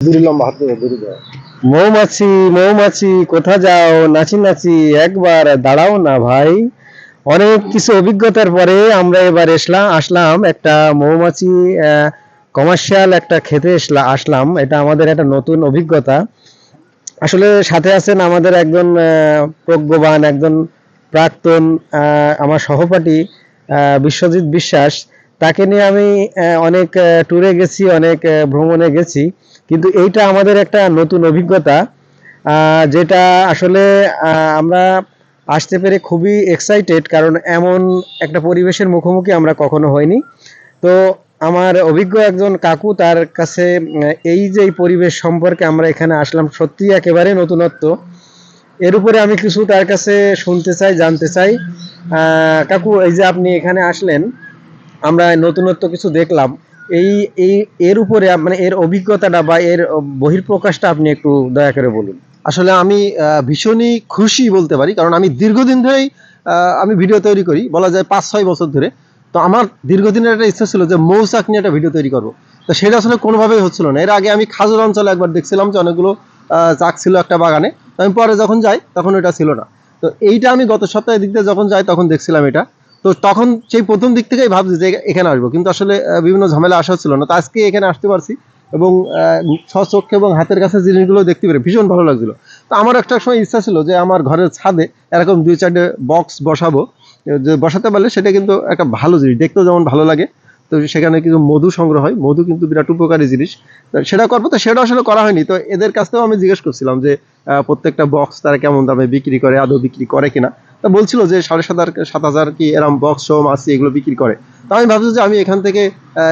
দূরে লম্বা হাতে দূরে যায়। মৌমাছি মৌমাছি কোথা যাও, নাচি নাচি একবার দাঁড়াও না ভাই। অনেক কিছু অভিজ্ঞতার পরে আমরা এবার আসলাম একটা মৌমাছি কমার্শিয়াল একটা খেতে আসলাম। এটা আমাদের একটা নতুন অভিজ্ঞতা। আসলে সাথে আছেন আমাদের একজন প্রজ্ঞবান, একজন প্রাক্তন আমার সহপাঠী বিশ্বজিৎ বিশ্বাস। তাকে নিয়ে আমি অনেক ট্যুরে গেছি, অনেক ভ্রমণে গেছি, কিন্তু এইটা আমাদের একটা নতুন অভিজ্ঞতা, যেটা আসলে আমরা আসতে পেরে খুবই এক্সাইটেড, কারণ এমন একটা পরিবেশের মুখোমুখি আমরা কখনো হইনি। তো আমার অভিজ্ঞ একজন কাকু, তার কাছে এই যে এই পরিবেশ সম্পর্কে আমরা এখানে আসলাম, সত্যি একেবারে নতুনত্ব। এর উপরে আমি কিছু তার কাছে শুনতে চাই, জানতে চাই। কাকু, এই যে আপনি এখানে আসলেন, আমরা নতুনত্ব কিছু দেখলাম, এই এই এর উপরে মানে এর অভিজ্ঞতাটা বা এর বহিঃপ্রকাশটা আপনি একটু দয়া করে বলুন। আসলে আমি ভীষণই খুশি বলতে পারি, কারণ আমি দীর্ঘদিন ধরেই আমি ভিডিও তৈরি করি, বলা যায় 5-6 বছর ধরে। তো আমার দীর্ঘদিনের একটা ইচ্ছা ছিল যে মৌচাক নিয়ে একটা ভিডিও তৈরি করব। তো সেটা আসলে কোনোভাবেই হচ্ছিল না। এর আগে আমি খাজুর অঞ্চলে একবার দেখছিলাম যে অনেকগুলো চাক ছিল একটা বাগানে। তো আমি পরে যখন যাই তখন ওটা ছিল না। তো এইটা আমি গত সপ্তাহে দিক দিয়ে যখন যাই তখন দেখছিলাম এটা। তো তখন সেই প্রথম দিক থেকেই ভাবছি যে এখানে আসবো, কিন্তু আসলে বিভিন্ন ঝামেলা আসা হচ্ছিল না। তো আজকে এখানে আসতে পারছি এবং স্বচক্ষে এবং হাতের কাছে জিনিসগুলো দেখতে পেরে ভীষণ ভালো লাগছিল। তো আমার একটা সময় ইচ্ছা ছিল যে আমার ঘরের ছাদে এরকম 2-4টে বক্স বসাবো, যে বসাতে পারলে সেটা কিন্তু একটা ভালো জিনিস, দেখতেও যেমন ভালো লাগে। তো সেখানে কিন্তু মধু সংগ্রহ হয়, মধু কিন্তু বিরাট উপকারী জিনিস। তো সেটা করবো, তো সেটা আসলে করা হয়নি। তো এদের কাছ থেকেও আমি জিজ্ঞেস করছিলাম যে প্রত্যেকটা বক্স তারা কেমন দামে বিক্রি করে, আদৌ বিক্রি করে কিনা। তা বলছিল যে 7,500 কি এরম বক্স সহ মাছি এগুলো বিক্রি করে। তো আমি ভাবছি যে আমি এখান থেকে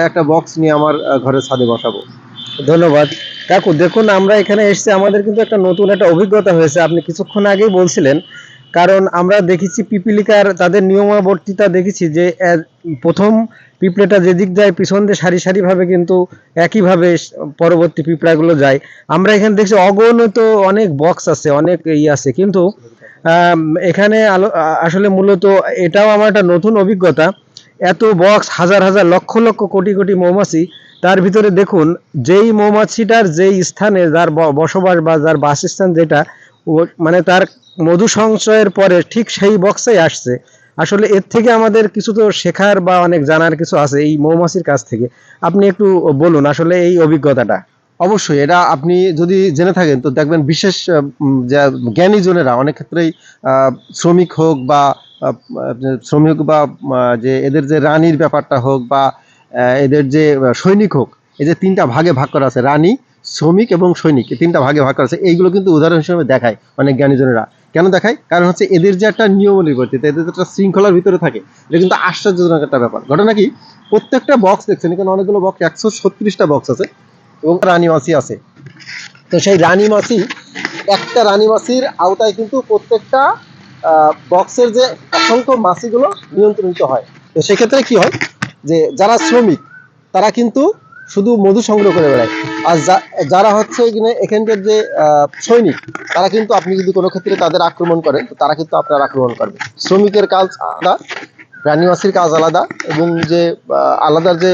একটা বক্স নিয়ে আমার ঘরের ছাদে বসাবো। ধন্যবাদ কাকু। দেখুন, আমরা এখানে এসেছি, আমাদের কিন্তু একটা নতুন একটা অভিজ্ঞতা হয়েছে। আপনি কিছুক্ষণ আগেই বলছিলেন, কারণ আমরা দেখেছি পিপিলিকার তাদের নিয়মাবর্তিতা দেখেছি যে প্রথম পিঁপড়েটা যেদিক যায় পিছন দিয়ে সারি সারিভাবে কিন্তু একইভাবে পরবর্তী পিঁপড়াগুলো যায়। আমরা এখানে দেখছি অগণিত অনেক বক্স আছে, অনেক আছে, কিন্তু এখানে আসলে মূলত এটাও আমার একটা নতুন অভিজ্ঞতা। এত বক্স, হাজার হাজার লক্ষ লক্ষ কোটি কোটি মৌমাছি, তার ভিতরে দেখুন যেই মৌমাছিটার যেই স্থানে যার বসবাস বা যার বাসস্থান যেটা, মানে তার মধু সংচয়ের পরে ঠিক সেই বক্সেই আসছে। আসলে এর থেকে আমাদের কিছু তো শেখার বা অনেক জানার কিছু আছে এই মৌমাছির কাছ থেকে। আপনি একটু বলুন আসলে এই অভিজ্ঞতাটা। অবশ্যই এটা আপনি যদি জেনে থাকেন তো দেখবেন, বিশেষ যে জ্ঞানী জনেরা অনেক ক্ষেত্রেই শ্রমিক হোক বা শ্রমিক বা যে এদের যে রানীর ব্যাপারটা হোক বা এদের যে সৈনিক হোক, এই যে 3টা ভাগে ভাগ করা আছে, রানী, শ্রমিক এবং সৈনিক, এই 3টা ভাগে ভাগ করা আছে। এইগুলো কিন্তু উদাহরণ হিসেবে দেখায় অনেক জ্ঞানীজনেরা। কেন দেখায়? কারণ হচ্ছে এদের যে একটা নিয়মাবলী বর্তিত, এদের যে একটা শৃঙ্খলার ভিতরে থাকে, এটা কিন্তু আশ্চর্যজনক একটা ব্যাপার। ঘটনা কি, প্রত্যেকটা বক্স দেখছেন এখানে অনেকগুলো বক্স, 136টা বক্স আছে এবং রানী মাছি আছে। তো সেই রানী মাছি, একটা রানী মাছির আওতায় কিন্তু প্রত্যেকটা বক্সের যে অসংখ্য মাছিগুলো নিয়ন্ত্রিত হয়। তো সেক্ষেত্রে কি হয়, যে যারা শ্রমিক তারা কিন্তু শুধু মধু সংগ্রহ করে বেড়ায়, আর যারা হচ্ছে এখানকার যে সৈনিক, তারা কিন্তু আপনি যদি কোনো ক্ষেত্রে তাদের আক্রমণ করেন তো তারা কিন্তু আপনার আক্রমণ করবে। শ্রমিকের কাজ আলাদা, রানী মাছির কাজ আলাদা, এবং যে আলাদার যে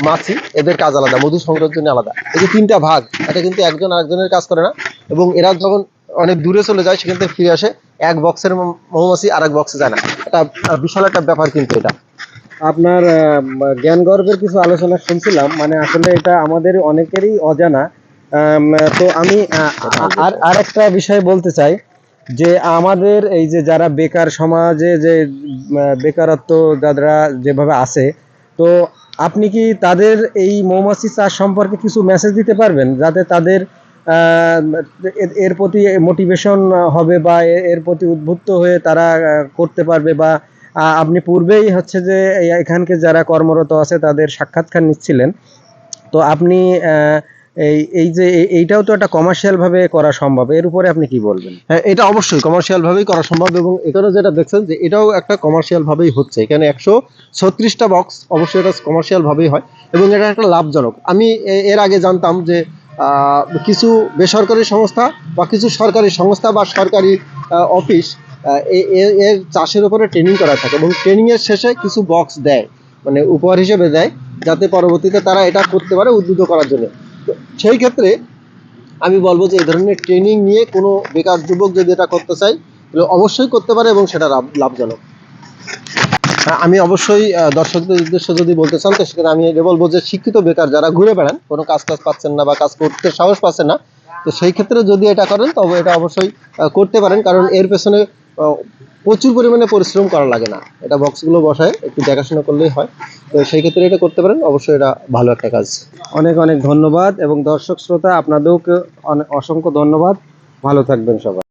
মাছি এদের কাজ আলাদা, মধু সংগ্রহের জন্য আলাদা। এই যে 3টা ভাগ, এটা কিন্তু একজন আরেকজনের কাজ করে না। এবং এরা যখন অনেক দূরে চলে যায় সেখান থেকে ফিরে আসে, এক বক্সের মৌমাছি আর এক বক্সে যায় না। এটা বিশাল একটা ব্যাপার কিন্তু এটা। আপনার জ্ঞান গর্বের কিছু আলোচনা শুনছিলাম, মানে আসলে এটা আমাদের অনেকেরই অজানা। তো আমি আর আরেকটা বিষয় বলতে চাই, যে আমাদের এই যে যারা বেকার, সমাজে যে বেকারত্ব যারা যেভাবে আছে, তো আপনি কি তাদের এই মৌমাছি চাষ সম্পর্কে কিছু মেসেজ দিতে পারবেন, যাতে তাদের এর প্রতি মোটিভেশন হবে বা এর প্রতি উদ্বুদ্ধ হয়ে তারা করতে পারবে? বা আপনি পূর্বেই হচ্ছে যে এখানকে যারা কর্মরত আছে তাদের সাক্ষাৎকার নিচ্ছিলেন, তো আপনি এই এই যে এইটাও তো একটা কমার্শিয়াল ভাবে করা সম্ভব, এর উপরে আপনি কি বলবেন? হ্যাঁ, এটা অবশ্যই কমার্শিয়াল ভাবেই করা সম্ভব, এবং এখানে যেটা দেখছেন যে এটাও একটা কমার্শিয়াল ভাবেই হচ্ছে। এখানে 136টা বক্স, অবশ্যই এটা কমার্শিয়াল ভাবেই হয় এবং এটা একটা লাভজনক। আমি এর আগে জানতাম যে কিছু বেসরকারি সংস্থা বা কিছু সরকারি সংস্থা বা সরকারি অফিস এর চাষের উপরে ট্রেনিং করা থাকে, এবং ট্রেনিংয়ের শেষে কিছু বক্স দেয়, মানে উপহার হিসেবে দেয়, যাতে পরবর্তীতে তারা এটা করতে পারে উদ্বুদ্ধ করার জন্য। তো সেই ক্ষেত্রে আমি বলবো যে এই ধরনের ট্রেনিং নিয়ে কোনো বেকার যুবক যদি এটা করতে চায় তাহলে অবশ্যই করতে পারে এবং সেটা লাভজনক। আমি অবশ্যই দর্শকদের উদ্দেশ্যে যদি বলতে চান তো সেখানে আমি এটা বলবো যে শিক্ষিত বেকার যারা ঘুরে বেড়ান, কোনো কাজ পাচ্ছেন না বা কাজ করতে সাহস পাচ্ছেন না, তো সেই ক্ষেত্রে যদি এটা করেন তবে এটা অবশ্যই করতে পারেন, কারণ এর পেছনে প্রচুর পরিমাণে পরিশ্রম করা লাগে না, এটা বক্সগুলো বসায় একটু দেখাশোনা করলেই হয়। তো সেই ক্ষেত্রে এটা করতে পারেন, অবশ্যই এটা ভালো একটা কাজ। অনেক অনেক ধন্যবাদ এবং দর্শক শ্রোতা আপনাদেরকে অসংখ্য ধন্যবাদ। ভালো থাকবেন সবাই।